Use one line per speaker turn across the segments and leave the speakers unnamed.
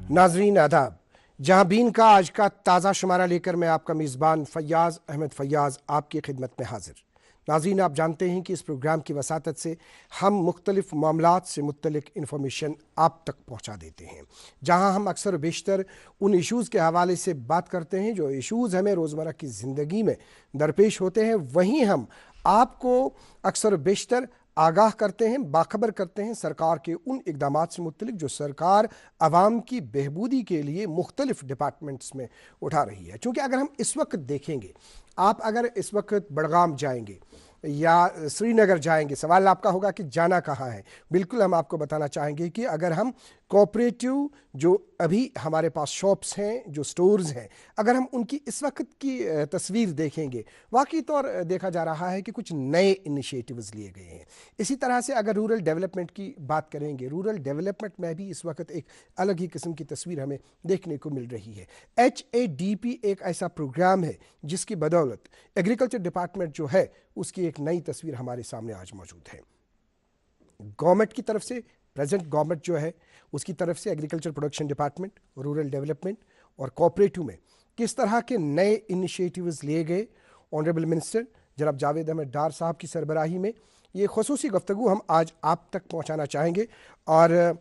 नाजरीन आदाब, जहां बीन का आज का ताज़ा शुमारा लेकर मैं आपका मेज़बान फ़याज़ अहमद फ़याज़ आपकी खिदमत में हाजिर। नाजरीन, आप जानते हैं कि इस प्रोग्राम की वसातत से हम मुख्तलिफ मामलात से मुतल्लिक़ इन्फॉर्मेशन आप तक पहुँचा देते हैं, जहाँ हम अक्सर बेशतर उन इशूज़ के हवाले से बात करते हैं जो इशूज़ हमें रोज़मर्रा की ज़िंदगी में दरपेश होते हैं। वहीं हम आपको अक्सर बेशतर आगाह करते हैं, बाखबर करते हैं सरकार के उन इकदामात से मुतल्लिक जो सरकार आवाम की बेहबूदी के लिए मुख्तलिफ डिपार्टमेंट्स में उठा रही है। चूँकि अगर हम इस वक्त देखेंगे, आप अगर इस वक्त बड़गाम जाएंगे या श्रीनगर जाएंगे, सवाल आपका होगा कि जाना कहाँ है। बिल्कुल, हम आपको बताना चाहेंगे कि अगर हम कोऑपरेटिव जो अभी हमारे पास शॉप्स हैं, जो स्टोर्स हैं, अगर हम उनकी इस वक्त की तस्वीर देखेंगे, वाकई तौर देखा जा रहा है कि कुछ नए इनिशिएटिव्स लिए गए हैं। इसी तरह से अगर रूरल डेवलपमेंट की बात करेंगे, रूरल डेवलपमेंट में भी इस वक्त एक अलग ही किस्म की तस्वीर हमें देखने को मिल रही है। HADP एक ऐसा प्रोग्राम है जिसकी बदौलत एग्रीकल्चर डिपार्टमेंट जो है उसकी एक नई तस्वीर हमारे सामने आज मौजूद है। गवर्नमेंट की तरफ से, प्रेजेंट गवर्नमेंट जो है उसकी तरफ से agriculture production department, rural development और कोऑपरेटिव में किस तरह के नए इनिशिएटिव्स लिए गए, ऑनरेबल मिनिस्टर जनाब जावेद अहमद डार साहब की सरबराही में ये खुसूसी गुफ्तगू हम आज आप तक पहुंचाना चाहेंगे। और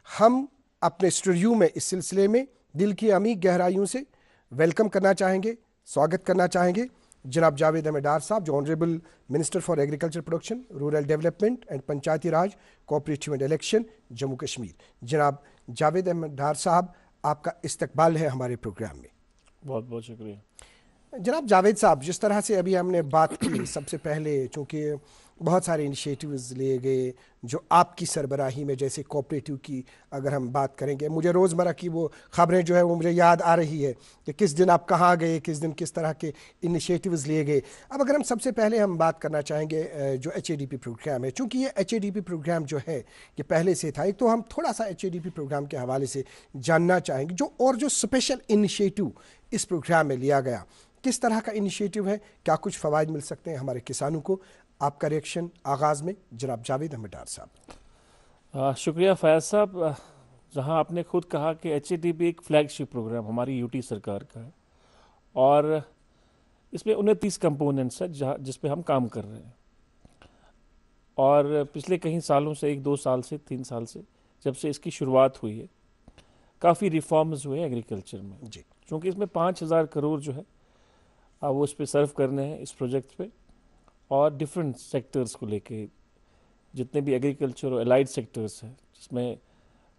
हम अपने स्टूडियो में इस सिलसिले में दिल की अमीर गहराइयों से वेलकम करना चाहेंगे, स्वागत करना चाहेंगे जनाब जावेद अहमद डार साहब, जो honourable minister for agriculture production, rural development and Panchayati Raj, cooperative and election, Jammu Kashmir. जनाब जावेद अहमद डार साहब, आपका इस्तकबाल है हमारे प्रोग्राम में।
बहुत बहुत शुक्रिया।
जनाब जावेद साहब, जिस तरह से अभी हमने बात की, सबसे पहले चूँकि बहुत सारे इनिशिएटिव्स लिए गए जो आपकी सरबराही में, जैसे कोऑपरेटिव की अगर हम बात करेंगे, मुझे रोज़मर्रा की वो खबरें जो है वो मुझे याद आ रही है कि किस दिन आप कहाँ गए, किस दिन किस तरह के इनिशिएटिव्स लिए गए। अब अगर हम सबसे पहले हम बात करना चाहेंगे जो HADP प्रोग्राम है, चूँकि ये HADP प्रोग्राम जो है ये पहले से था, एक तो हम थोड़ा सा HADP प्रोग्राम के हवाले से जानना चाहेंगे जो स्पेशल इनिशिएटिव इस प्रोग्राम में लिया गया, किस तरह का इनिशिएटिव है, क्या कुछ फ़वाइद मिल सकते हैं हमारे किसानों को। आपका रिएक्शन आगाज़ में जनाब जावेद अहमद डार साहब।
शुक्रिया फैज़ साहब। जहां आपने खुद कहा कि HADP एक फ्लैगशिप प्रोग्राम हमारी UT सरकार का है और इसमें 29 कंपोनेंट्स है जहाँ जिस पे हम काम कर रहे हैं। और पिछले कई सालों से, 1-2 साल से, 3 साल से, जब से इसकी शुरुआत हुई है, काफ़ी रिफॉर्म्स हुए एग्रीकल्चर में जी। क्योंकि इसमें 5,000 करोड़ जो है वो इस पर सर्व करने हैं इस प्रोजेक्ट पे, और डिफरेंट सेक्टर्स को लेके, जितने भी एग्रीकल्चर और एलाइड सेक्टर्स हैं, जिसमें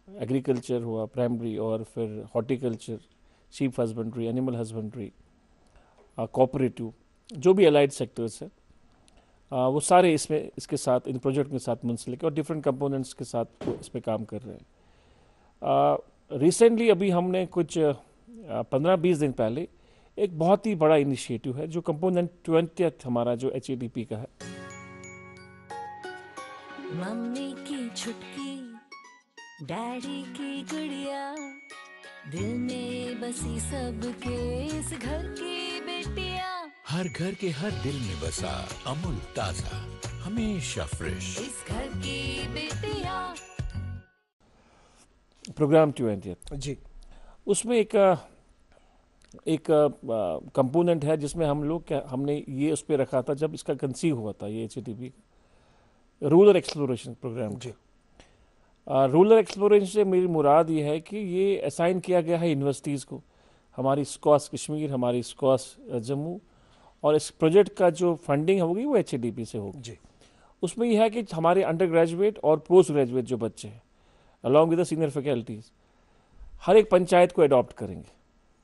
एग्रीकल्चर हुआ प्राइमरी, और फिर horticulture, sheep husbandry, animal husbandry, cooperative, जो भी एलाइड सेक्टर्स हैं वो सारे इसके साथ, इन प्रोजेक्ट के साथ मुंसलिक, और डिफरेंट कंपोनेंट्स के साथ वो इस पर काम कर रहे हैं। रिसेंटली अभी हमने कुछ 15-20 दिन पहले एक बहुत ही बड़ा इनिशिएटिव है जो कंपोनेंट 20th हमारा जो HADP का है।
मम्मी की छुटकी, डैडी की गुड़िया, दिल में बसी सबके इस घर की बेटिया,
हर घर के हर दिल में बसा अमूल ताजा, हमेशा फ्रेश,
इस घर की बेटिया।
प्रोग्राम 20th
जी,
उसमें एक कंपोनेंट है जिसमें हम लोग हमने ये उस पर रखा था जब इसका कंसीव हुआ था, ये HADP रूरल एक्सप्लोरेशन प्रोग्राम जी। रूरल एक्सप्लोरेशन से मेरी मुराद ये है कि ये असाइन किया गया है यूनिवर्सिटीज़ को, हमारी स्कॉस कश्मीर, हमारी स्कॉस जम्मू, और इस प्रोजेक्ट का जो फंडिंग होगी वो HADP से होगी जी। उसमें यह है कि हमारे अंडर ग्रेजुएट और पोस्ट ग्रेजुएट जो बच्चे हैं, along with the senior faculties, हर एक पंचायत को अडॉप्ट करेंगे।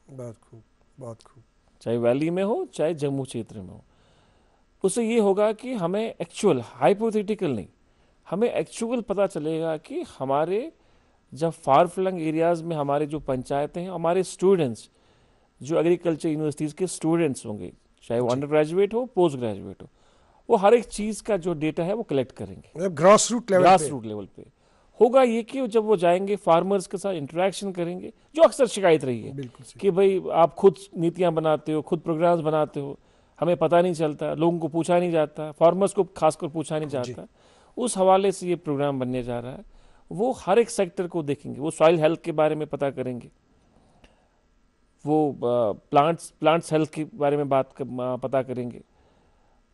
बहुत खूब, बहुत खूब।
चाहे वैली में हो, चाहे जम्मू क्षेत्र में हो। उससे ये होगा कि हमें एक्चुअल, हाइपोथेटिकल नहीं, हमें एक्चुअल पता चलेगा कि हमारे जब फार फ्लंग एरियाज़ में हमारे जो पंचायतें हैं, हमारे स्टूडेंट्स जो एग्रीकल्चर यूनिवर्सिटीज़ के स्टूडेंट्स होंगे, चाहे वो अंडर ग्रेजुएट हो, पोस्ट ग्रेजुएट हो, वो हर एक चीज़ का जो डेटा है वो कलेक्ट करेंगे।
ग्रास रूट
लेवल पे होगा ये कि जब वो जाएंगे फार्मर्स के साथ इंटरेक्शन करेंगे, जो अक्सर शिकायत रही है कि भाई आप खुद नीतियां बनाते हो, खुद प्रोग्राम्स बनाते हो, हमें पता नहीं चलता, लोगों को पूछा नहीं जाता, फार्मर्स को खासकर पूछा नहीं जाता। उस हवाले से ये प्रोग्राम बनने जा रहा है। वो हर एक सेक्टर को देखेंगे, वो सॉइल हेल्थ के बारे में पता करेंगे, वो प्लांट्स हेल्थ के बारे में पता करेंगे,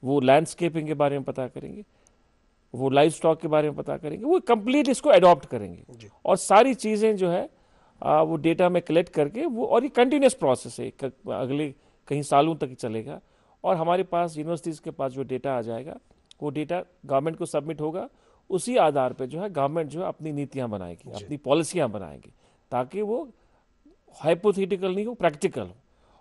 वो लैंडस्केपिंग के बारे में पता करेंगे, वो लाइव स्टॉक के बारे में पता करेंगे, वो कंप्लीट इसको अडॉप्ट करेंगे और सारी चीज़ें जो है वो डेटा में कलेक्ट करके वो, और ये कंटिन्यूस प्रोसेस है, अगले कई सालों तक चलेगा। और हमारे पास यूनिवर्सिटीज़ के पास जो डेटा आ जाएगा वो डेटा गवर्नमेंट को सबमिट होगा, उसी आधार पे जो है गवर्नमेंट जो है अपनी नीतियाँ बनाएगी, अपनी पॉलिसियाँ बनाएगी, ताकि वो हाइपोथेटिकल नहीं हो, प्रैक्टिकल हो।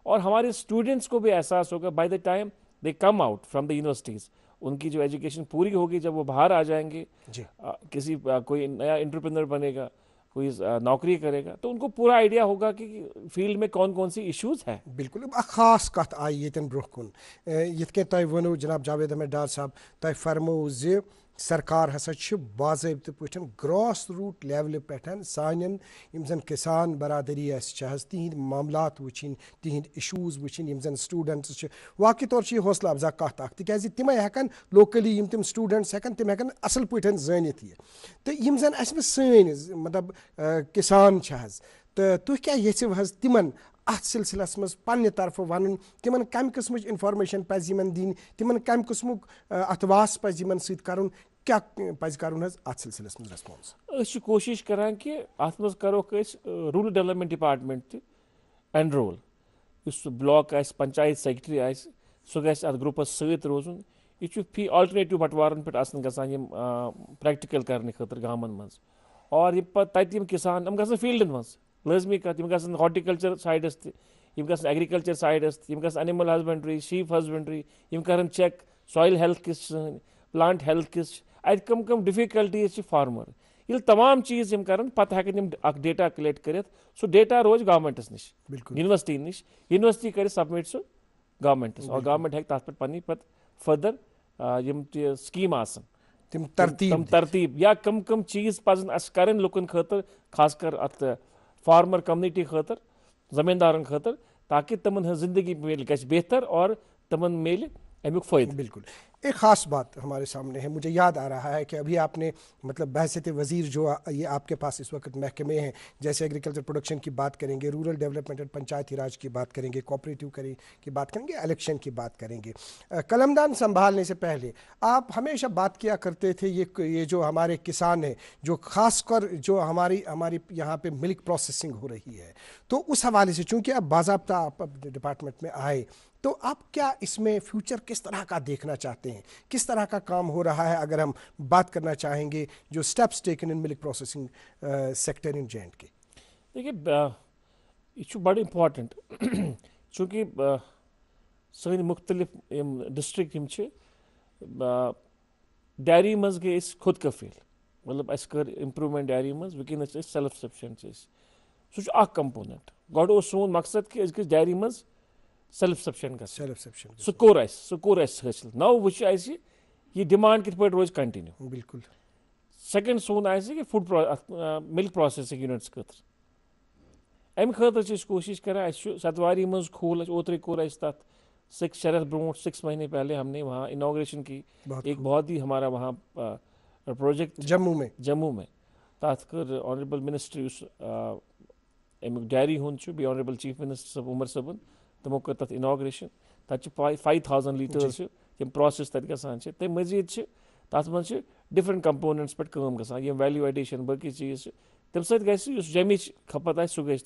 और हमारे स्टूडेंट्स को भी एहसास होगा by the time they come out from the universities, उनकी जो एजुकेशन पूरी होगी, जब वो बाहर आ जाएंगे, कोई नया एंटरप्रेन्योर बनेगा, कोई नौकरी करेगा, तो उनको पूरा आइडिया होगा कि फील्ड में कौन कौन सी इश्यूज हैं।
बिल्कुल खास कत आई ये ब्रोह कुन ये तुम वनो जनाब जावेद अहमद डार साहब, तुम फरमो ज सरकार हसा बाज़ाब्त पे ग्रास रूट लेवल पे सान जन किसान बरादरी तिहद मामलात वुचिन, तिहद इशूज वुचिन, जन स्टूडेंट्स वाकई तौर यह हौसला अफजा कत तिज तमें हेकन लोकली तम स्टूडेंट्स हेकन तम हेकन असल पे जानित यह तो जन सन मतलब किसान तो तुह क्या यू तिमन अत सिलसिलस मज पन्ने तरफ वन तिमन कम किस्म इन्फॉर्मेशन पज दिन, तिमन कम किस्मुक अतवास पज सत करन, क्या पज करन अत सिलसिलस मज रेस्पॉन्स?
कोशिश करान कि अत मज करो रूरल डेवलपमेंट डिपार्टमेंट त एनरोल, इस ब्लॉक आस पंचायत सेक्रेटरी आस सह गस अत ग्रुपस सत रोजन। यह फी अल्टरनेटिव बटवारन पे गसान प्रैक्टिकल करने खतर गामन मज, और तम किसान हम गसन फील्डन मज लाजमी कत, गसन हॉर्टिकल्चर साइडस तम गसन एग्रीकल्चर साइडस, यम गसन एनिमल हस्बेंड्री, शीप हस्बेंड्री, यम करन चेक सॉइल हेल्थ किस, प्लांट हेल्थ किस, अत कम कम डिफिकल्टीज फार्मर, ये तमाम चीज़ यम करन पत हेकन डेटा कलेक्ट कर, सो डेटा रोज गवर्नमेंटस निश, यूनिवर्सिटी निश, यूनिवर्सिटी कर सबमिट सो गवर्नमेंटस, और गवर्नमेंट हेक तथ पे पन्नी पत फर्दर यम स्कीम आसन
तम
तरतीब या कम कम चीज़ पजन अस करन लुकन खतर, खासकर अत फार्मर कम्युनिटी खतर, जमींदारन खतर, ताकि तमन जिंदगी मेल गछ बेहतर और तमन मेल अमुक फ़ायदा।
बिल्कुल एक ख़ास बात हमारे सामने है, मुझे याद आ रहा है कि अभी आपने मतलब बहसत वज़ीर जो ये आपके पास इस वक्त महकमे हैं, जैसे एग्रीकल्चर प्रोडक्शन की बात करेंगे, रूरल डेवलपमेंट एंड पंचायती राज की बात करेंगे, कोऑपरेटिव की बात करेंगे, इलेक्शन की बात करेंगे। कलमदान संभालने से पहले आप हमेशा बात किया करते थे ये जो हमारे किसान हैं, जो ख़ासकर जो हमारी यहाँ पे मिल्क प्रोसेसिंग हो रही है, तो उस हवाले से चूँकि अब बाज़ाब्ता आप डिपार्टमेंट में आए, तो आप क्या इसमें फ्यूचर किस तरह का देखना चाहते हैं, किस तरह का काम हो रहा है? अगर हम बात करना चाहेंगे जो steps taken in milk processing sector in J&K।
देखिए यह बड़ा इम्पॉर्टेंट चूँकि सन मुख्तलिफ डिस्ट्रिक्ट डेयरी मज गई खुद कफील, मतलब अस कर इम्प्रूवमेंट डेयरी मज, वनस सेल्फ सफिशेंट, सह कंपोनेंट। गो सोन मकसद कि अस डेयरी मज सेल्फ सफिशेंट सह कोर हासिल। नौ वो ये डिमांड कित पे रोज कंटिन्यू।
बिल्कुल।
सेकंड सोन कि फूड मिल्क प्रोसेसिंग यूनिट्स खतर, अम खतर कोशिश कर, सतवारी मज खोल, ओतरे कोर तथ 6 रथ ब्रोट 6 महीने पहले हमने वहाँ इनाग्रेशन की, एक बहुत ही हमारा वहाँ प्रोजेक्ट जम्मू में तथ कर ऑनरेबल मिनिस्ट्री अमुक डेयरी हूँ बी ऑनरेबल चीफ मिनिस्टर उमर सबन, तमो कर तथ इनाग्रेशन, तथ 5000 लीटर्स तम प्रोसेस तथ गसान, तम मजीद तथ मज डिफरेंट कंपोनेंट्स पे काम गसान, यम वैल्यू एडिशन बाकी चीज़ तम सत जमिच खपत सह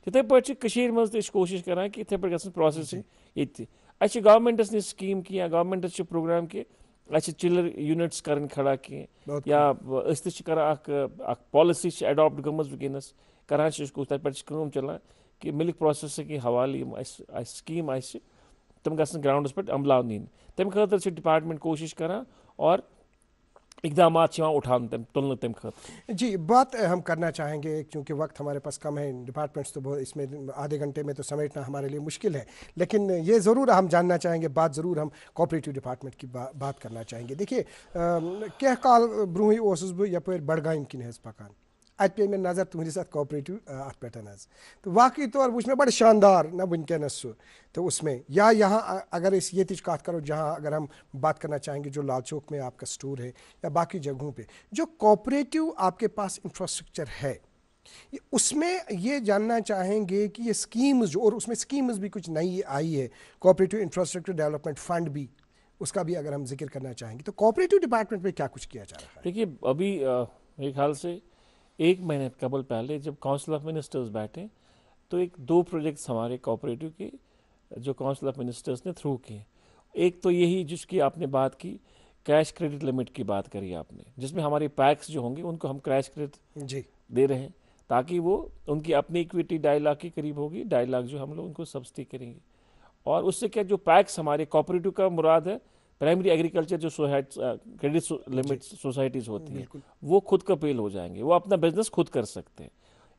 तिथे पे मज कोशिश करान कि इथे पे प्रोसेसिंग ये गवर्नमेंटस नी स्कीम की या गवर्नमेंटस प्रोग्राम कि चिलर यूनिट्स कर खड़ा की, या पॉलिसी अडॉप्ट गमज वनस करान तथ पे काम चलान कि मिल्क प्रोसेसिंग के हवाले स्कीम तम गसन ग्राउंडस पे अमलाव नीन, तम खतर डिपार्टमेंट कोशिश करान और इकदाम उठान तुलन तम खतर।
जी बात हम करना चाहेंगे क्योंकि वक्त हमारे पास कम है, डिपार्टमेंट्स तो बहुत इसमें आधे घंटे में तो समेटना हमारे लिए मुश्किल है, लेकिन ये ज़रूर हम जानना चाहेंगे, बात ज़रूर हम कोऑपरेटिव डिपार्टमेंट की बात करना चाहेंगे। देखिए क्या काल ब्रूह बह यप बडगाम किन पकान, अत पे मे नज़र तुहस अत कोऑपरेटिव अत पे तो वाकई तौर वो बड़े शानदार ना वनकस सह तो उसमें या यहाँ अगर इस ये कत करो जहाँ अगर हम बात करना चाहेंगे जो लाल चौक में आपका स्टोर है या बाकी जगहों पे जो कोऑपरेटिव आपके पास इंफ्रास्ट्रक्चर है, उसमें ये जानना चाहेंगे कि ये स्कीम्स जो, और उसमें स्कीम्स भी कुछ नई आई है, कोऑपरेटिव इंफ्रास्ट्रक्चर डेवलपमेंट फंड भी, उसका भी अगर हम जिक्र करना चाहेंगे तो कोऑपरेटिव डिपार्टमेंट में क्या कुछ किया जा रहा है?
देखिए अभी मेरे ख्याल से 1 महीने कबल पहले जब काउंसिल ऑफ मिनिस्टर्स बैठे तो 2 प्रोजेक्ट्स हमारे कोऑपरेटिव के जो काउंसिल ऑफ मिनिस्टर्स ने थ्रू किए। एक तो यही जिसकी आपने बात की, कैश क्रेडिट लिमिट की बात करी आपने, जिसमें हमारे पैक्स जो होंगे उनको हम कैश क्रेडिट
जी
दे रहे हैं ताकि वो उनकी अपनी इक्विटी 2.5 लाख के करीब होगी, 2.5 लाख जो हम लोग उनको सब्सिडी करेंगे। और उससे क्या जो पैक्स हमारे कोऑपरेटिव का मुराद है प्राइमरी एग्रीकल्चर जो क्रेडिट लिमिट सोसाइटीज़ होती हैं वो खुद का पेल हो जाएंगे, वो अपना बिजनेस खुद कर सकते हैं।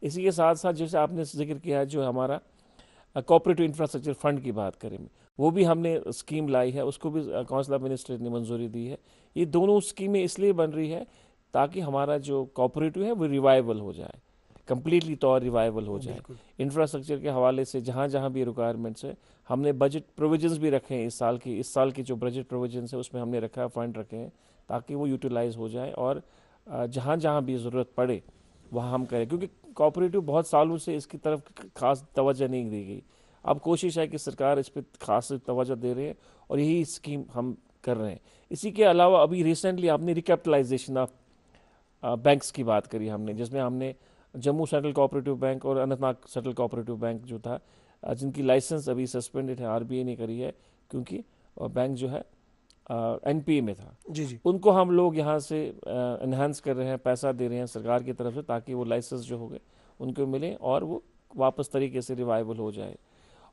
इसी के साथ साथ जैसे आपने जिक्र किया है जो हमारा कोऑपरेटिव इंफ्रास्ट्रक्चर फंड की बात करें, वो भी हमने स्कीम लाई है, उसको भी काउंसिल ऑफ मिनिस्टर ने मंजूरी दी है। ये दोनों स्कीमें इसलिए बन रही है ताकि हमारा जो कोऑपरेटिव है वो रिवाइवल हो जाए, कम्प्लीटली तौर रिवाइवल हो जाए। इंफ्रास्ट्रक्चर के हवाले से जहाँ जहाँ भी रिक्वायरमेंट्स है हमने बजट प्रोविजंस भी रखे हैं। इस साल की जो बजट प्रोविजंस है उसमें हमने रखा है, फंड रखे हैं ताकि वो यूटिलाइज हो जाए और जहाँ जहाँ भी ज़रूरत पड़े वहाँ हम करें, क्योंकि कोऑपरेटिव बहुत सालों से इसकी तरफ खास तवज्जो नहीं दी गई। अब कोशिश है कि सरकार इस पर खास तवज्जो दे रही है और यही स्कीम हम कर रहे हैं। इसी के अलावा अभी रिसेंटली आपने रिकैपिटलाइजेशन ऑफ बैंक्स की बात करी हमने, जिसमें हमने जम्मू सेंट्रल कोऑपरेटिव बैंक और अनंतनाग सेंट्रल कोऑपरेटिव बैंक जो था जिनकी लाइसेंस अभी सस्पेंडेड है, आरबीआई ने करी है क्योंकि बैंक जो है एनपीए में था
जी,
उनको हम लोग यहाँ से एनहांस कर रहे हैं, पैसा दे रहे हैं सरकार की तरफ से ताकि वो लाइसेंस जो हो गए उनको मिले और वो वापस तरीके से रिवाइवल हो जाए।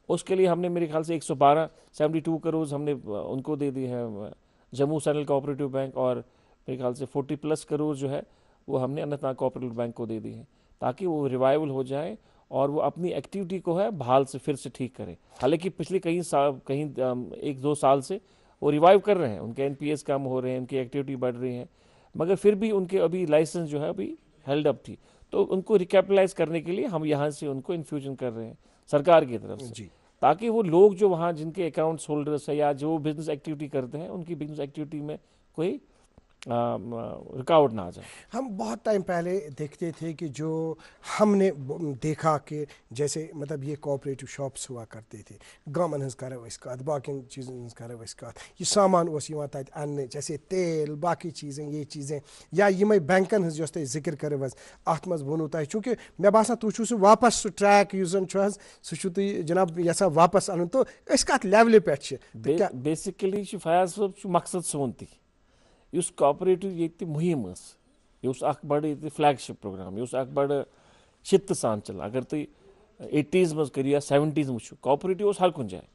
उसके लिए हमने मेरे ख्याल से 72 करोड़ हमने उनको दे दी है जम्मू सेंट्रल कोऑपरेटिव बैंक, और मेरे ख्याल से 40+ करोड़ जो है वो हमने अनंतनाग कोऑपरेटिव बैंक को दे दी है ताकि वो रिवाइवल हो जाए और वो अपनी एक्टिविटी को है बहाल से फिर से ठीक करें। हालांकि पिछले कहीं 1-2 साल से वो रिवाइव कर रहे हैं, उनके एनपीएस कम हो रहे हैं, उनकी एक्टिविटी बढ़ रही है, मगर फिर भी उनके अभी लाइसेंस जो है अभी हेल्ड अप थी, तो उनको रिकैपिटलाइज करने के लिए हम यहाँ से उनको इन्फ्यूजन कर रहे हैं सरकार की तरफ से, ताकि वो लोग जो वहाँ जिनके अकाउंट्स होल्डर्स है या जो बिजनेस एक्टिविटी करते हैं उनकी बिजनेस एक्टिविटी में कोई रुकावट ना आ जाए।
हम बहुत टाइम पहले देखते थे कि जो हमने देखा कि जैसे मतलब ये कोऑपरेटिव शॉप्स हुआ करते थे, गमन हज कर बाकी चीज़न कर ये सामान तत अन्न जैसे तेल बाकी चीज़ें ये चीज़ें या यम बैंकन हज जिक्र कर अत मज वोनू तुम, चूँकि मे बासान तुम सह वापस सह ट्रैक सह जनाब यसा वापस अन तो कत लेवल पे
बेसिकली फयाज साहब मकसद सोन ती उस कोऑपरेटिव ये मुहिम बड़ फ्लैगशिप प्रोग्राम बड़ शित सान चल। अगर तुम 80s मज करो या 70s वो कोऑपरेटिव हर कुछ जाए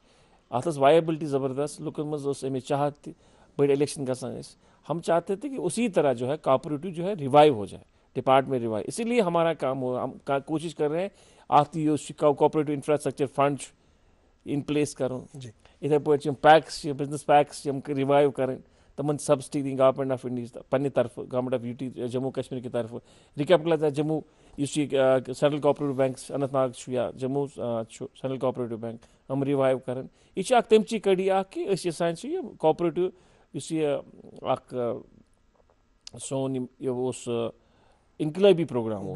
अत वायबिलिटी ज़बरदस्त, लुकन मज अमिच चाहत बड़े इलेक्शन गसान। हम चाहते थे कि उसी तरह जो है कोऑपरेटिव जो है रिवाइव हो जाए, डिपार्टमेंट रिवाइव। इसीलिए हमारा काम हो, हम कोशिश कर रहे हैं आती cooperative infrastructure fund in place करूँ, इथे पे पैक्स बिजनेस पैक्स रिवाइव करें, तमन सब्सिडी दी गवर्नमेंट ऑफ इंडिया पन्ने तरफ government of UT Jammu Kashmir की तरफ recapitalise Jammu central cooperative bank Anantnag या जम्मू सेंट्रल कोऑपरेटिव बैंक हम रिवाइव करें। यह तमची कड़ी कि कोऑपरेटिव सोन इनकलाबी प्रोग्राम हो।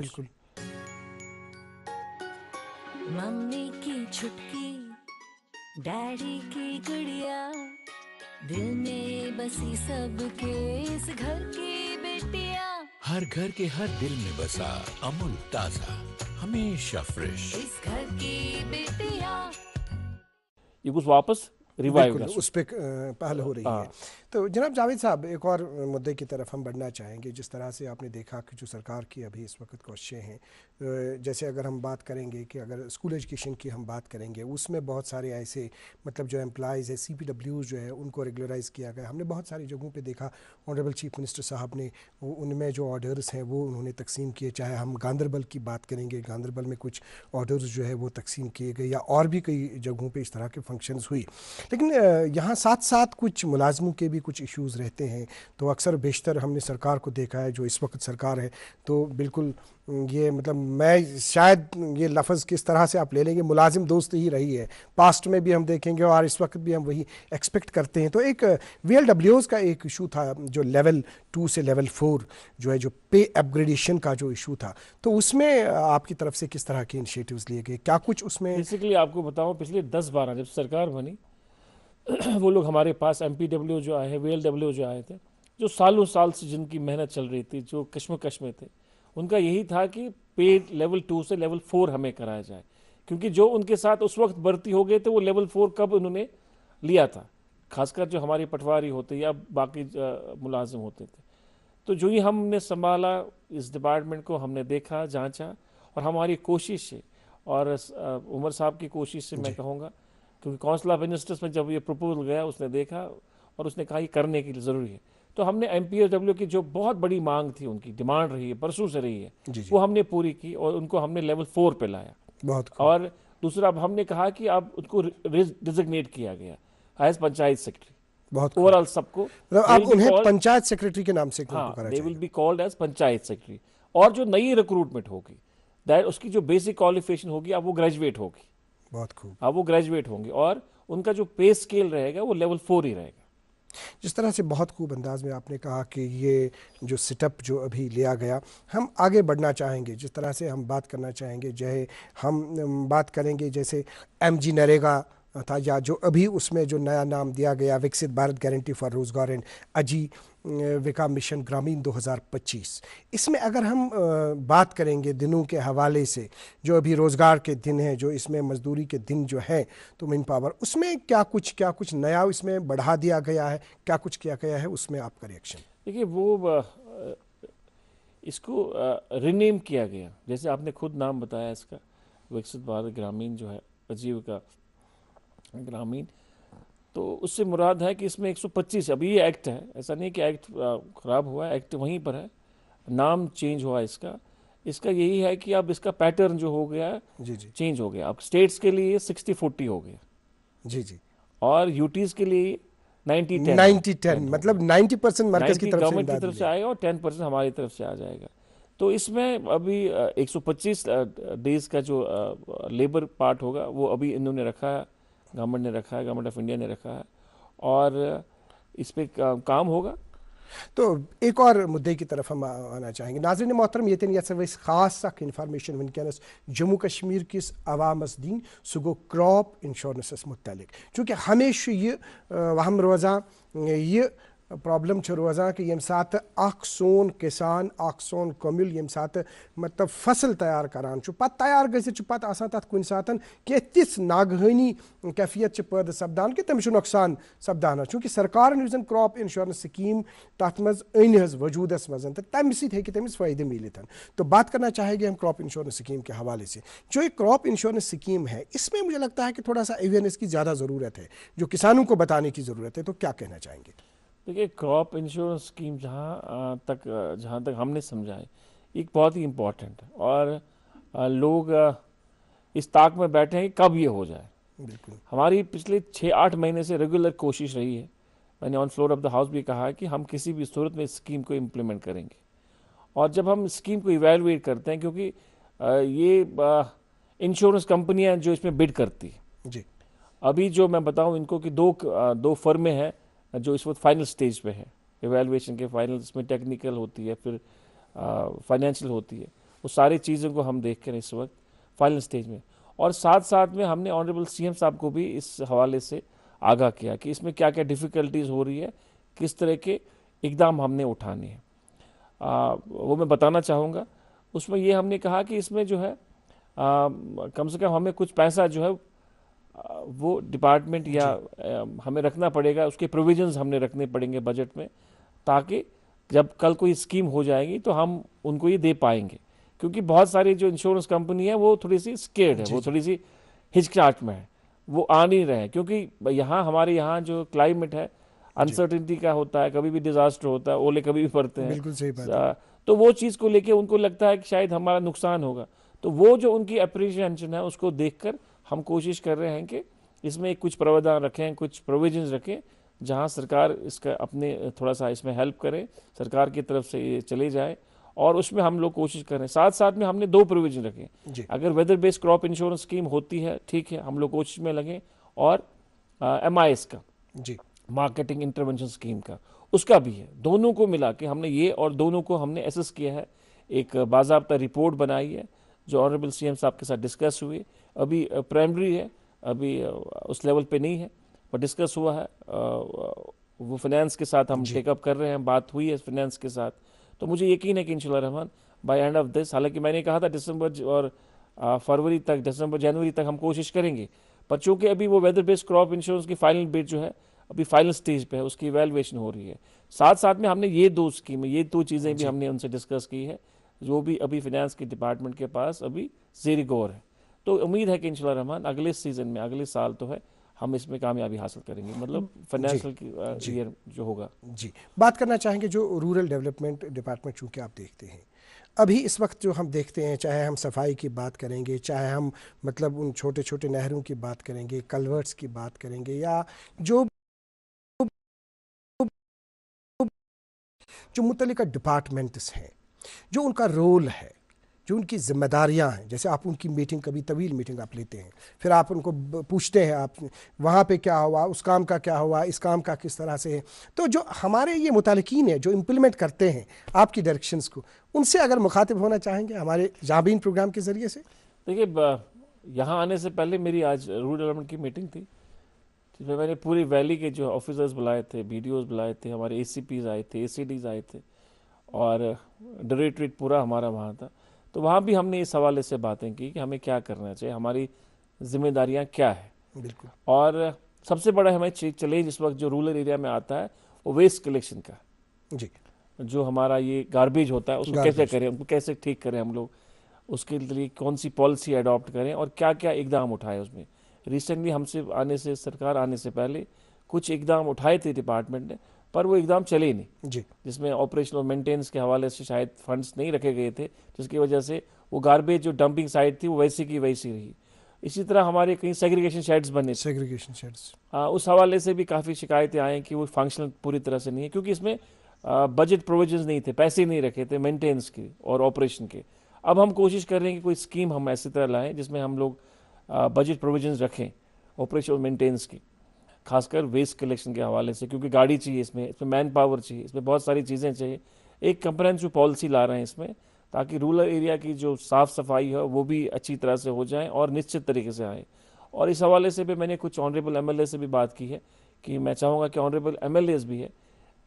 मम्मी की छुटकी डैडी की गुड़िया, दिल में बसी सबके इस घर की बेटियां,
हर घर के हर दिल में बसा अमूल ताजा हमेशा फ्रेश।
इस घर की बेटियां
ये कुछ वापस रिवाइव
उस पर पहल हो रही है। तो जनाब जावेद साहब, एक और मुद्दे की तरफ हम बढ़ना चाहेंगे। जिस तरह से आपने देखा कि जो सरकार की अभी इस वक्त कोशिशें हैं, जैसे अगर हम बात करेंगे कि अगर स्कूल एजुकेशन की हम बात करेंगे, उसमें बहुत सारे ऐसे मतलब जो एम्प्लॉइज़ है CPWs जो है उनको रेगुलराइज़ किया गया। हमने बहुत सारी जगहों पे देखा, ऑनरेबल चीफ मिनिस्टर साहब ने उनमें जो ऑर्डर्स हैं वो उन्होंने तकसीम किए। चाहे हम गांदरबल की बात करेंगे, गांदरबल में कुछ ऑर्डर्स जो है वो तकसीम किए गए, या और भी कई जगहों पर इस तरह के फंक्शंस हुई। लेकिन यहाँ साथ साथ कुछ मुलाजमों के भी कुछ इश्यूज़ रहते हैं। तो अक्सर बेशतर हमने सरकार को देखा है, जो इस वक्त सरकार है, तो बिल्कुल ये मतलब मैं शायद ये लफ्ज़ किस तरह से आप ले लेंगे, मुलाजिम दोस्त ही रही है। पास्ट में भी हम देखेंगे और इस वक्त भी हम वही एक्सपेक्ट करते हैं। तो एक VLWOs का एक इशू था जो लेवल 2 से लेवल 4 जो है, जो पे अपग्रेडेशन का जो इशू था, तो उसमें आपकी तरफ से किस तरह के इनिशिएटिव्स लिए गए, क्या कुछ उसमें?
बेसिकली आपको बताऊं, पिछले 10-12 जब सरकार बनी वो लोग हमारे पास MPW जो आए हैं, VLW जो आए थे, जो सालों साल से जिनकी मेहनत चल रही थी, जो कश्मकश में थे, उनका यही था कि पे लेवल 2 से लेवल 4 हमें कराया जाए। क्योंकि जो उनके साथ उस वक्त भर्ती हो गए थे वो लेवल 4 कब उन्होंने लिया था, खासकर जो हमारे पटवारी होते या बाकी मुलाजिम होते थे। तो जो ही हमने संभाला इस डिपार्टमेंट को, हमने देखा, जांचा, और हमारी कोशिश से और उमर साहब की कोशिश से मैं कहूँगा, क्योंकि काउंसिल ऑफ मिनिस्टर्स में जब ये प्रपोजल गया उसने देखा और उसने कहा ये करने की ज़रूरी है। तो हमने MPSW की जो बहुत बड़ी मांग थी, उनकी डिमांड रही है, परसों से रही है, वो हमने पूरी की और उनको हमने लेवल 4 पे लाया।
बहुत
और दूसरा अब हमने कहा कि अब उनको डिजिग्नेट किया गया एज पंचायत सेक्रेटरी,
बहुत
ओवरऑल सबको,
मतलब आप उन्हें पंचायत सेक्रेटरी के नाम से
हाँ, they will be called as panchayat secretary. और जो नई रिक्रूटमेंट होगी, दैट उसकी जो बेसिक क्वालिफिकेशन होगी, अब वो ग्रेजुएट होगी।
बहुत खूब।
अब वो ग्रेजुएट होंगे और उनका जो पे स्केल रहेगा वो लेवल 4 ही रहेगा।
जिस तरह से बहुत खूब अंदाज में आपने कहा कि ये जो सेटअप जो अभी लिया गया, हम आगे बढ़ना चाहेंगे, जिस तरह से हम बात करना चाहेंगे, चाहे हम बात करेंगे जैसे MG नरेगा था, या जो अभी उसमें जो नया नाम दिया गया विकसित भारत गारंटी फॉर रोज़गार एंड आजीविका मिशन ग्रामीण 2025, इसमें अगर हम बात करेंगे दिनों के हवाले से, जो अभी रोज़गार के दिन हैं, जो इसमें मजदूरी के दिन जो है, तो मैन पावर उसमें क्या कुछ नया इसमें बढ़ा दिया गया है, क्या कुछ किया गया है, उसमें आपका रिएक्शन?
देखिए, वो इसको रिनेम किया गया, जैसे आपने खुद नाम बताया इसका, विकसित भारत ग्रामीण जो है आजीविका ग्रामीण, तो उससे मुराद है कि इसमें 125, अभी ये एक्ट है, ऐसा नहीं कि एक्ट ख़राब हुआ है, एक्ट वहीं पर है, नाम चेंज हुआ इसका। इसका यही है कि अब इसका पैटर्न जो हो गया
जी जी
चेंज हो गया। अब स्टेट्स के लिए 60-40 हो गया
जी जी,
और यूटीज़ के लिए
90-10, मतलब 90% मरकज की तरफ से
गवर्नमेंट की तरफ से आएगा और 10% हमारी तरफ से आ जाएगा। तो इसमें अभी 125 डेज का जो लेबर पार्ट होगा वो अभी इन्होंने रखा है, गवर्नमेंट ने रखा है, गवर्नमेंट ऑफ इंडिया ने रखा है, और इस पे काम होगा।
तो एक और मुद्दे की तरफ हम आना चाहेंगे। नाज़रीन मोहतरम, ये यह खास इन्फॉर्मेशन वनकस जम्मू कश्मीर किस अवामस दिन सह गो क्रॉप इंश्योरेंस मुतलिक, चूँकि हमेशा ये वहम रोज़ान ये प्रॉब्लम रोज़ान कि यम साथ सोन किसान सोन कमिल यम साथ मतलब फसल तैयार करान पत तैयार गजित पत आसान तथ कुन सातन कि तिस नागहानी कैफियत पैदा सपदान कि तमिस नुकसान सपदान, चूँकि सरकार यु जन क्रॉप इंश्योरेंस स्कीम तथ मज अन वजूदस मज तो तमि सत तमिस फ़ायदे मिलित। तो बात करना चाहेंगे हम क्रॉप इंश्योरेंस स्कीम के हवाले से। जो एक क्रॉप इंश्योरेंस स्कीम है, इसमें मुझे लगता है कि थोड़ा सा अवेयरनेस की ज़्यादा ज़रूरत है, जो किसानों को बताने की ज़रूरत है, तो क्या कहना चाहेंगे?
देखिए, क्रॉप इंश्योरेंस स्कीम जहाँ तक हमने समझा है, एक बहुत ही इम्पोर्टेंट है, और लोग इस ताक में बैठे हैं कि कब ये हो जाए।
बिल्कुल,
हमारी पिछले 6-8 महीने से रेगुलर कोशिश रही है, मैंने on floor of the house भी कहा है कि हम किसी भी सूरत में इस स्कीम को इम्प्लीमेंट करेंगे। और जब हम स्कीम को इवेलुएट करते हैं, क्योंकि ये इंश्योरेंस कंपनियाँ जो इसमें बिड करती है
जी,
अभी जो मैं बताऊँ इनको कि दो फर्में हैं जो इस वक्त फाइनल स्टेज पे है, एवेलुएशन के फाइनल, इसमें टेक्निकल होती है, फिर फाइनेंशियल होती है, वो सारी चीज़ों को हम देख कर इस वक्त फाइनल स्टेज में। और साथ साथ में हमने ऑनरेबल CM साहब को भी इस हवाले से आगाह किया कि इसमें क्या क्या डिफ़िकल्टीज़ हो रही है, किस तरह के इकदाम हमने उठाने हैं, वो मैं बताना चाहूँगा। उसमें ये हमने कहा कि इसमें जो है कम से कम हमें कुछ पैसा जो है वो डिपार्टमेंट या हमें रखना पड़ेगा, उसके प्रोविजंस हमने रखने पड़ेंगे बजट में, ताकि जब कल कोई स्कीम हो जाएगी तो हम उनको ये दे पाएंगे। क्योंकि बहुत सारी जो इंश्योरेंस कंपनी है वो थोड़ी सी स्केर्ड है, वो थोड़ी सी हिचकिचाहट में है, वो आ नहीं रहे हैं, क्योंकि यहाँ हमारे यहाँ जो क्लाइमेट है अनसर्टिनिटी का होता है, कभी भी डिजास्टर होता है, ओले कभी भी पड़ते हैं।
बिल्कुल सही बात है।
तो वो चीज़ को लेके उनको लगता है कि शायद हमारा नुकसान होगा, तो वो जो उनकी अप्रिशिएशन है उसको देखकर हम कोशिश कर रहे हैं कि इसमें कुछ प्रावधान रखें, कुछ प्रोविजंस रखें जहां सरकार इसका अपने थोड़ा सा इसमें हेल्प करे, सरकार की तरफ से ये चले जाए, और उसमें हम लोग कोशिश करें। साथ साथ में हमने 2 प्रोविजन रखे। अगर weather based crop insurance scheme होती है, ठीक है, हम लोग कोशिश में लगें, और MIS का
जी,
मार्केटिंग इंटरवेंशन स्कीम का, उसका भी है। दोनों को मिला के हमने ये, और दोनों को हमने एसेस किया है, एक बाज़ाब्ता रिपोर्ट बनाई है जो ऑनरेबल CM साहब के साथ डिस्कस हुई। अभी प्राइमरी है, अभी उस लेवल पे नहीं है, पर डिस्कस हुआ है। वो फाइनेंस के साथ हम टेकअप कर रहे हैं, बात हुई है फाइनेंस के साथ। तो मुझे यकीन है कि इंशाल्लाह Rahman by end of this, हालांकि मैंने कहा था दिसंबर और फरवरी तक, दिसंबर जनवरी तक हम कोशिश करेंगे, पर चूंकि अभी वो वेदर बेस्ड क्रॉप इंश्योरेंस की फाइनल बिड जो है अभी फाइनल स्टेज पे है, उसकी इवैल्यूएशन हो रही है। साथ साथ में हमने ये 2 स्कीमें, ये 2 चीज़ें भी हमने उनसे डिस्कस की है, जो भी अभी फाइनेंस के डिपार्टमेंट के पास अभी ज़ेर गौर है। तो उम्मीद है कि इंशाल्लाह रहमान अगले सीजन में, अगले साल तो है, हम इसमें कामयाबी हासिल करेंगे, मतलब फाइनेंशियल ईयर जो होगा।
जी, बात करना चाहेंगे जो रूरल डेवलपमेंट डिपार्टमेंट, चूँकि आप देखते हैं अभी इस वक्त जो हम देखते हैं, चाहे हम सफाई की बात करेंगे, चाहे हम मतलब उन छोटे छोटे नहरों की बात करेंगे, कल्वर्ट्स की बात करेंगे, या जो जो मुतल्लिका डिपार्टमेंट्स हैं, जो उनका रोल है, जो उनकी जिम्मेदारियां हैं, जैसे आप उनकी मीटिंग, कभी तवील मीटिंग आप लेते हैं, फिर आप उनको पूछते हैं आप वहाँ पे क्या हुआ, उस काम का क्या हुआ, इस काम का किस तरह से है। तो जो हमारे ये मुतालिकीन है जो इम्प्लीमेंट करते हैं आपकी डायरेक्शंस को, उनसे अगर मुखातिब होना चाहेंगे हमारे जाबीन प्रोग्राम के ज़रिए से।
देखिए, यहाँ आने से पहले मेरी आज रूरल डेवलपमेंट की मीटिंग थी, जिसमें मैंने पूरी वैली के जो ऑफिसर्स बुलाए थे, BDOs बुलाए थे, हमारे ACPs आए थे, ACDs आए थे, और डायरेक्टरेट पूरा हमारा वहाँ था। तो वहाँ भी हमने इस हवाले से बातें की कि हमें क्या करना चाहिए, हमारी जिम्मेदारियाँ क्या है।
बिल्कुल।
और सबसे बड़ा हमें चैलेंज इस वक्त जो रूरल एरिया में आता है वो वेस्ट कलेक्शन का।
जी,
जो हमारा ये गार्बेज होता है उसको कैसे करें, उनको कैसे ठीक करें हम लोग, उसके लिए कौन सी पॉलिसी अडॉप्ट करें और क्या क्या इकदाम उठाए। उसमें रिसेंटली हमसे आने से, सरकार आने से पहले कुछ इकदाम उठाए थे डिपार्टमेंट ने, पर वो इकदाम चले नहीं,
जी,
जिसमें ऑपरेशन और मेंटेनेंस के हवाले से शायद फंड्स नहीं रखे गए थे, जिसकी वजह से वो गार्बेज जो डंपिंग साइट थी वो वैसी की वैसी रही। इसी तरह हमारे कहीं सेग्रीगेशन शेड्स बने थे,
सेग्रीगेशन शेड्स,
उस हवाले से भी काफ़ी शिकायतें आई कि वो फंक्शनल पूरी तरह से नहीं है, क्योंकि इसमें बजट प्रोविजंस नहीं थे, पैसे नहीं रखे थे मेंटेनेंस के और ऑपरेशन के। अब हम कोशिश कर रहे हैं कि कोई स्कीम हम ऐसी तरह लाएं जिसमें हम लोग बजट प्रोविजंस रखें ऑपरेशन और मेंटेनेंस की, खासकर वेस्ट कलेक्शन के हवाले से, क्योंकि गाड़ी चाहिए, इसमें मैन पावर चाहिए, इसमें बहुत सारी चीज़ें चाहिए। एक कंप्रेहेंसिव पॉलिसी ला रहे हैं इसमें, ताकि रूरल एरिया की जो साफ़ सफाई है वो भी अच्छी तरह से हो जाए और निश्चित तरीके से आए। और इस हवाले से भी मैंने कुछ ऑनरेबल MLA से भी बात की है कि मैं चाहूँगा कि ऑनरेबल MLAs भी है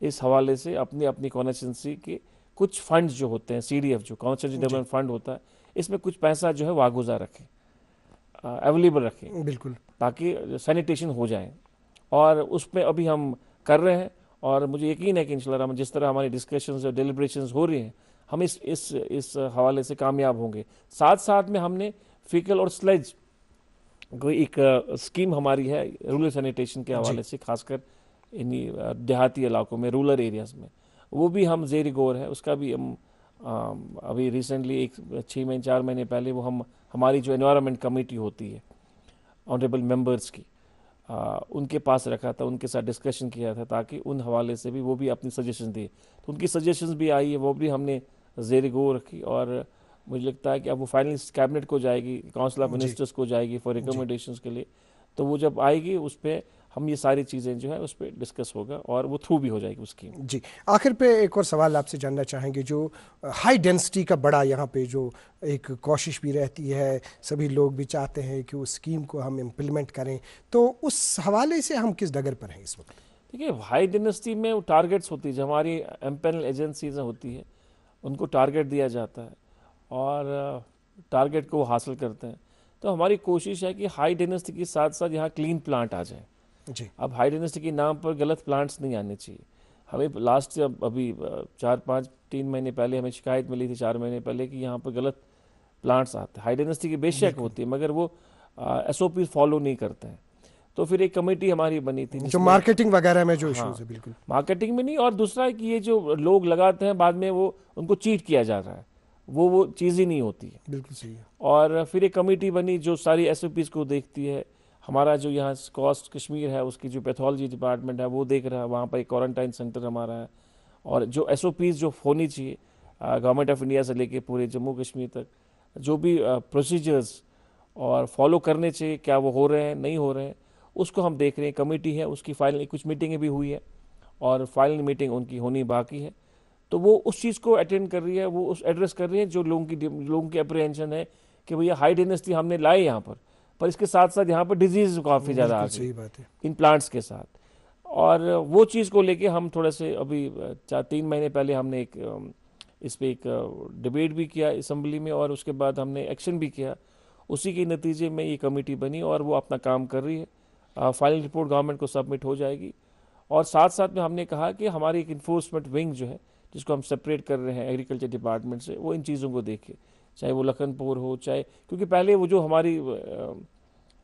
इस हवाले से अपनी अपनी कॉन्स्टिट्यूंसी के कुछ फंड्स जो होते हैं, CDF जो कॉन्स्टिट्यूंसी डेवलपमेंट फंड होता है, इसमें कुछ पैसा जो है वागुजा रखें, अवेलेबल रखें,
बिल्कुल,
ताकि सैनिटेशन हो जाए। और उस पर अभी हम कर रहे हैं, और मुझे यकीन है कि इंशाल्लाह जिस तरह हमारी डिस्कशंस और डिलिब्रेशंस हो रही हैं, हम इस हवाले से कामयाब होंगे। साथ साथ में हमने फीकल और स्लेज कोई एक स्कीम हमारी है रूरल सैनिटेशन के हवाले से, खासकर इन्हीं देहाती इलाकों में, रूरल एरियाज़ में, वो भी हम ज़ेर गौर है। उसका भी हम अभी रिसेंटली 4 महीने पहले वो हम हमारी जो एनवायरनमेंट कमेटी होती है ऑनरेबल मेंबर्स की, उनके पास रखा था, उनके साथ डिस्कशन किया था, ताकि उन हवाले से भी वो भी अपनी सजेशन दिए। तो उनकी सजेशंस भी आई है, वो भी हमने ज़ेर गौर रखी, और मुझे लगता है कि अब वो फाइनल कैबिनेट को जाएगी, काउंसिल ऑफ मिनिस्टर्स को जाएगी फॉर रिकमेंडेशंस के लिए। तो वो जब आएगी उस पर हम ये सारी चीज़ें जो है उस पर डिस्कस होगा, और वो थ्रू भी हो जाएगी उसकी।
जी, आखिर पे एक और सवाल आपसे जानना चाहेंगे, जो हाई डेंसिटी का बड़ा यहाँ पे जो एक कोशिश भी रहती है, सभी लोग भी चाहते हैं कि उस स्कीम को हम इम्प्लीमेंट करें, तो उस हवाले से हम किस डगर पर हैं इस वक्त?
देखिए, हाई डेंसिटी में वो टारगेट्स होती है, जो हमारी एमपैनल एजेंसीज होती है उनको टारगेट दिया जाता है, और टारगेट को वो हासिल करते हैं। तो हमारी कोशिश है कि हाई डेंसिटी के साथ साथ यहाँ क्लीन प्लांट आ जाए।
जी,
अब हाई डेंसिटी के नाम पर गलत प्लांट्स नहीं आने चाहिए। हमें लास्ट अभी 3 महीने पहले हमें शिकायत मिली थी, 4 महीने पहले, कि यहाँ पर गलत प्लांट्स आते हैं। हाई डेंसिटी की बेशक होती है, मगर वो SOP फॉलो नहीं करते हैं। तो फिर एक कमेटी हमारी बनी थी
जो मार्केटिंग वगैरह में जो
हाँ,
इश्यूज है, बिल्कुल
मार्केटिंग में नहीं, और दूसरा है कि ये जो लोग लगाते हैं बाद में वो उनको चीट किया जा रहा है, वो चीज़ ही नहीं होती है।
बिल्कुल सही है।
और फिर एक कमेटी बनी जो सारी SOPs को देखती है, हमारा जो यहाँ कॉस्ट कश्मीर है उसकी जो पैथोलॉजी डिपार्टमेंट है वो देख रहा है, वहाँ पर एक क्वारंटाइन सेंटर हमारा है। और जो SOPs जो होनी चाहिए गवर्नमेंट ऑफ इंडिया से लेके पूरे जम्मू कश्मीर तक, जो भी प्रोसीजर्स और फॉलो करने चाहिए, क्या वो हो रहे हैं नहीं हो रहे हैं, उसको हम देख रहे हैं। कमेटी है उसकी फाइनल कुछ मीटिंगें भी हुई है और फाइनल मीटिंग उनकी होनी बाकी है, तो वो उस चीज़ को अटेंड कर रही है, वो उस एड्रेस कर रही है जो लोगों की अप्रीहेंशन है कि भैया हाई डेंसिटी हमने लाए यहाँ पर इसके साथ साथ यहाँ पर डिजीज काफ़ी ज़्यादा आ गई इन प्लांट्स के साथ। और वो चीज़ को लेके हम थोड़े से अभी 3 महीने पहले हमने इस पर एक डिबेट भी किया असम्बली में और उसके बाद हमने एक्शन भी किया। उसी के नतीजे में ये कमेटी बनी और वो अपना काम कर रही है। फाइनल रिपोर्ट गवर्नमेंट को सबमिट हो जाएगी। और साथ साथ में हमने कहा कि हमारी एक इन्फोर्समेंट विंग जो है, जिसको हम सेपरेट कर रहे हैं एग्रीकल्चर डिपार्टमेंट से, वो इन चीज़ों को देखे, चाहे वो लखनपुर हो, चाहे, क्योंकि पहले वो जो हमारी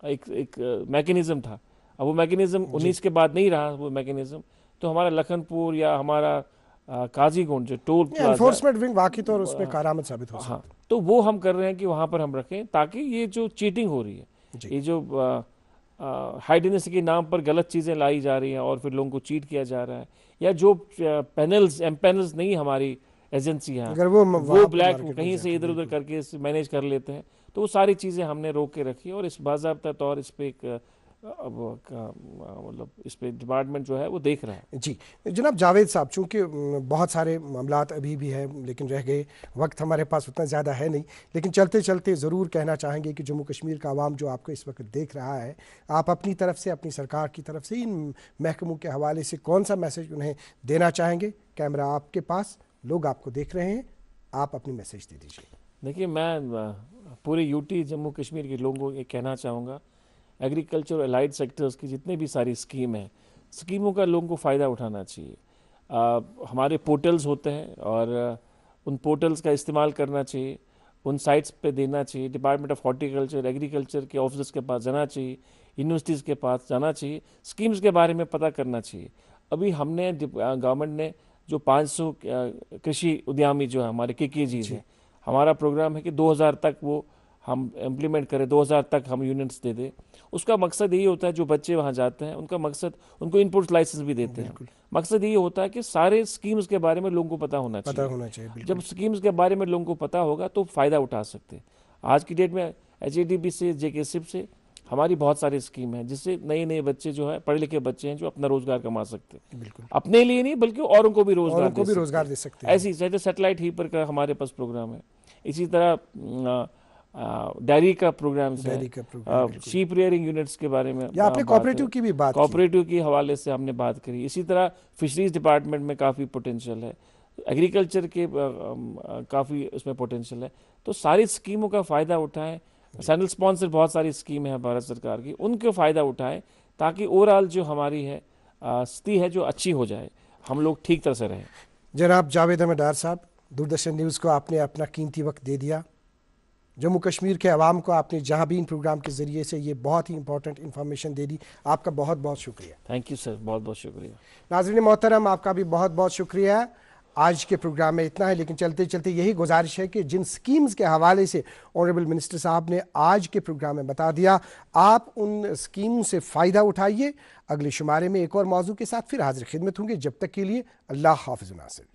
एक मैकेनिज़्म था, अब वो मैकेनिज़्म 19 के बाद नहीं रहा वो मैकेनिज़्म, तो हमारा लखनपुर या हमारा काजीगुंड जो टोल
एनफोर्समेंट विंग वाकई तौर उसमें कारआमद साबित हो सकता है।
हाँ, तो वो हम कर रहे हैं कि वहाँ पर हम रखें, ताकि ये जो चीटिंग हो रही है, ये जो हाई डेंसिटी के नाम पर गलत चीज़ें लाई जा रही हैं और फिर लोगों को चीट किया जा रहा है, या जो पैनल्स नहीं हमारी एजेंसियाँ,
अगर
वो ब्लैक कहीं से इधर उधर करके मैनेज कर लेते हैं, तो वो सारी चीज़ें हमने रोक के रखी और इस बाज़ाब्ता तौर इस पर एक मतलब इस पे डिपार्टमेंट जो है वो देख रहा है।
जी जनाब जावेद साहब, चूँकि बहुत सारे मामलात अभी भी हैं लेकिन रह गए, वक्त हमारे पास उतना ज़्यादा है नहीं, लेकिन चलते चलते ज़रूर कहना चाहेंगे कि जम्मू कश्मीर का आवाम जो आपको इस वक्त देख रहा है, आप अपनी तरफ से, अपनी सरकार की तरफ से इन महकमों के हवाले से कौन सा मैसेज उन्हें देना चाहेंगे? कैमरा आपके पास, लोग आपको देख रहे हैं, आप अपनी मैसेज दे दीजिए।
देखिए, मैं पूरे यूटी जम्मू कश्मीर के लोगों को ये कहना चाहूँगा, एग्रीकल्चर और एलाइड सेक्टर्स की जितने भी सारी स्कीम हैं, स्कीमों का लोगों को फ़ायदा उठाना चाहिए। हमारे पोर्टल्स होते हैं और उन पोर्टल्स का इस्तेमाल करना चाहिए, उन साइट्स पे देना चाहिए। डिपार्टमेंट ऑफ हॉर्टिकल्चर, एग्रीकल्चर के ऑफिसर्स के पास जाना चाहिए, यूनिवर्सिटीज़ के पास जाना चाहिए, स्कीम्स के बारे में पता करना चाहिए। अभी हमने गवर्नमेंट ने जो 500 कृषि उद्यमी जो है हमारे KKGs हैं, हमारा प्रोग्राम है कि 2000 तक वो हम इम्प्लीमेंट करें, 2000 तक हम यूनिट्स दे दें। उसका मकसद यही होता है, जो बच्चे वहाँ जाते हैं उनका मकसद, उनको इनपुट लाइसेंस भी देते हैं, मकसद यही होता है कि सारे स्कीम्स के बारे में लोगों को पता होना चाहिए। जब स्कीम्स के बारे में लोगों को पता होगा तो फ़ायदा उठा सकते हैं। आज की डेट में HADB से, JKSIP से हमारी बहुत सारी स्कीम है, जिससे नए नए बच्चे जो है, पढ़े लिखे बच्चे हैं, जो अपना रोजगार कमा सकते हैं।
बिल्कुल,
अपने लिए नहीं बल्कि औरों को भी
रोजगार दे सकते हैं।
ऐसी जैसे सेटेलाइट हीपर का हमारे पास प्रोग्राम है, इसी तरह डेयरी का प्रोग्राम है, शीप रेयरिंग यूनिट्स के बारे में,
या आपने कोऑपरेटिव की भी बात,
कोऑपरेटिव के हवाले से हमने बात करी। इसी तरह फिशरीज डिपार्टमेंट में काफ़ी पोटेंशियल है, एग्रीकल्चर के काफ़ी उसमें पोटेंशियल है। तो सारी स्कीमों का फ़ायदा उठाएं। सेंट्रल स्पॉन्सर बहुत सारी स्कीम है भारत सरकार की, उनके फ़ायदा उठाएं, ताकि ओवरऑल जो हमारी है स्थिति है जो अच्छी हो जाए, हम लोग ठीक तरह से रहें।
जनाब जावेद अहमद डार साहब, दूरदर्शन न्यूज़ को आपने अपना कीमती वक्त दे दिया। जम्मू कश्मीर के अवाम को आपने जहाँ भी इन प्रोग्राम के ज़रिए से ये बहुत ही इंपॉर्टेंट इन्फॉर्मेशन दे दी, आपका बहुत बहुत शुक्रिया।
थैंक यू सर, बहुत बहुत शुक्रिया।
नाज़रीन मोहतरम, आपका भी बहुत बहुत शुक्रिया। आज के प्रोग्राम में इतना है, लेकिन चलते चलते यही गुजारिश है कि जिन स्कीम्स के हवाले से ऑनरेबल मिनिस्टर साहब ने आज के प्रोग्राम में बता दिया, आप उन स्कीम से फ़ायदा उठाइए। अगले शुमारे में एक और मौजू के साथ फिर हाजिर खिदमत होंगे। जब तक के लिए अल्लाह हाफ़िज़ नासिर।